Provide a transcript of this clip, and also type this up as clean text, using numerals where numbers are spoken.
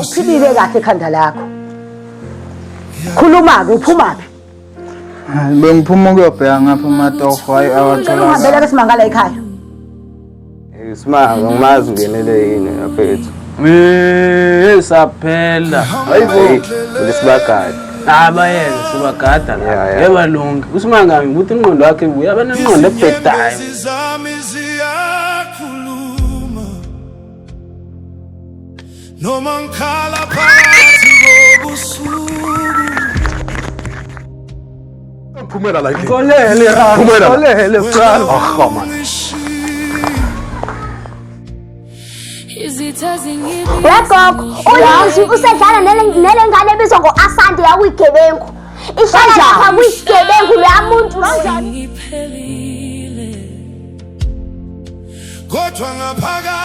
uphilile kahle ekhanda lakho. Khuluma-ke uphuma-ke. Bengiphuma ukuyobheka ngapha amatoho hayi awathola. Uhambela ke simangala ekhaya. Simanga ngimazi ungenele yini yaphethu. Saphela. Hayibo lesibagadi. Abayena sibagada la. Yeba lonke. Usimanga ukuthi ingqondo yakhe ubuya abanengqondo ebhedayo. Noma ngikhala phakathi kobusuku. Phumela la endlini. Kolele ra. Kolele qala. Ahama. Yebo, uyazi usedlala nelengane ebizwa ngo-Asante yakuyigebengu. Ihlala lapha kuyigebengu leyamuntu kanjani? Kodwa ngaphakathi